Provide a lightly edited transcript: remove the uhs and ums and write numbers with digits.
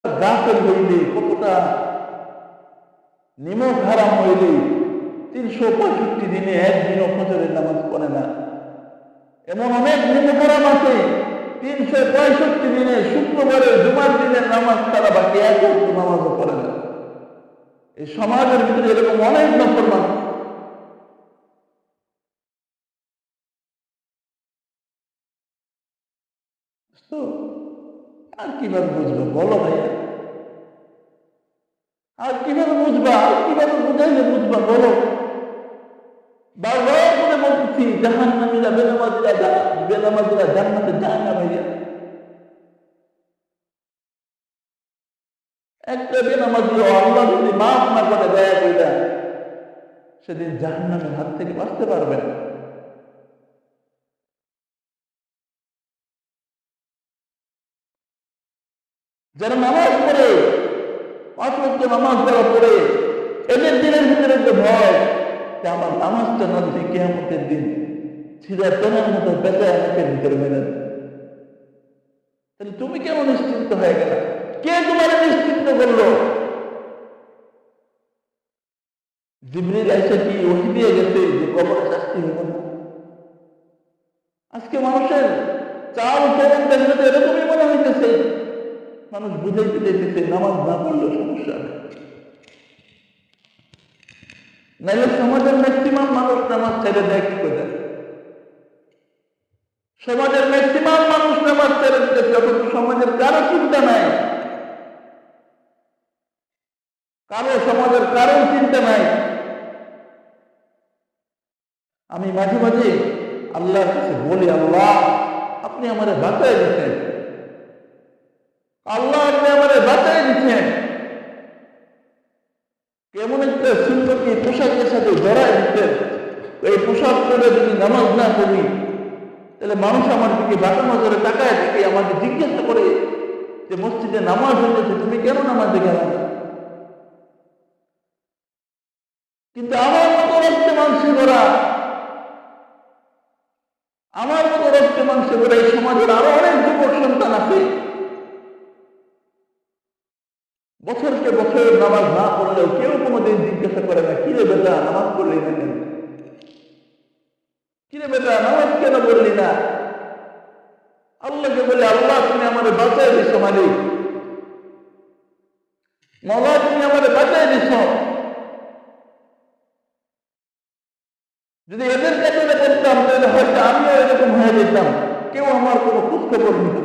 গাফেল হইলে, কতটা নিমক হারাম হইলে 365 দিনে একদিনও ফজরের নামাজ পড়ে না। এমন অনেক নিমক হারাম আছে 365 দিনে শুক্রবারের জুমার দিনের নামাজ ছাড়া বাকি এক ওয়াক্ত নামাজও পড়ে না। এই সমাজের ভিতরে এরকম অনেক নফর মানুষ। তো আর কিভাবে বুঝবো বলো ভাইয়া? আর কিভাবে বুঝবা? আর কিভাবে বুঝাইলে বুঝবা বলো? বারবার করে বলতেছি জাহান্নামীরা বেনামাজিরা জান্নাতে যায় না ভাইয়া। একটা বেনামাজি আল্লাহ যদি মাফ না করে দয়া কইরা, সেদিন জাহান্নামের হাত থেকে বাঁচতে পারবে না। যারা নামাজ পড়ে, 5 ওয়াক্ত নামাজ যারা পড়ে, এদের দিনের ভিতরে যে ভয় যে আমার নামাজটা না যদি কিয়ামতের দিন ছিঁড়া তেনার মতো বেঁচে আমাকে ভিতরে মেনে দেয়, তাহলে তুমি কেমন নিশ্চিন্ত হয়ে গেল? কে তোমার নিশ্চিন্ত করলো? জিবরিল আইসা কি ওহী দিয়ে গেছে যে কবরে শাস্তি হবে না? আজকে মানুষের চাল চলন দেখলে এরকমই মনে হইতেছে, মানুষ বুঝাইতে চাইতেছে নামাজ না পড়লেও সমস্যা নেই। নাইলে সমাজের ম্যাক্সিমাম মানুষ নামাজ ছেড়ে দেয় কি করে? সমাজের ম্যাক্সিমাম মানুষ নামাজ ছেড়ে দিতেছে, অথচ সমাজের কারো চিন্তা নাই, সমাজের কারো চিন্তা নাই। আমি মাঝে মাঝে আল্লাহর কাছে বলি, আল্লাহ আপনি আমারে বাঁচাই দিচ্ছেন, আল্লাহ আপনি আমারে বাঁচাই দিচ্ছেন। কেমন একটা সুন্দরকে পোশাকের সাথে জড়াই দিচ্ছেন, এই পোশাক পরে যদি নামাজ না পড়ি, তাহলে মানুষ আমার দিকে বাঁকা নজরে তাকায় থেকে আমাকে জিজ্ঞাসা করে যে মসজিদে নামাজ হইতেছে, তুমি কেন নামাজে গেল না? কিন্তু আমার মতো রক্তে মাংসে ভরা, আমার মতো রক্তে মাংসে ভরা এই সমাজের আরো অনেক যুবক সন্তান আছে, বছরকে বছর নামাজ না পড়লেও কেউ কোনোদিন জিজ্ঞাসা করে না, কিরে বেটা নামাজ পড়লি না কেন? কিরে বেটা নামাজ কেন পড়লি না? আল্লাহকে বলে, আল্লাহ তুমি আমাদের বাঁচাই দিছ, মালিক মওলা তুমি আমাদের বাঁচাই দিছ। যদি এদের কাছে করতাম তাহলে হয়তো আমিও এরকম হয়ে যেতাম, কেউ আমার কোনো খোঁজ খবর নিত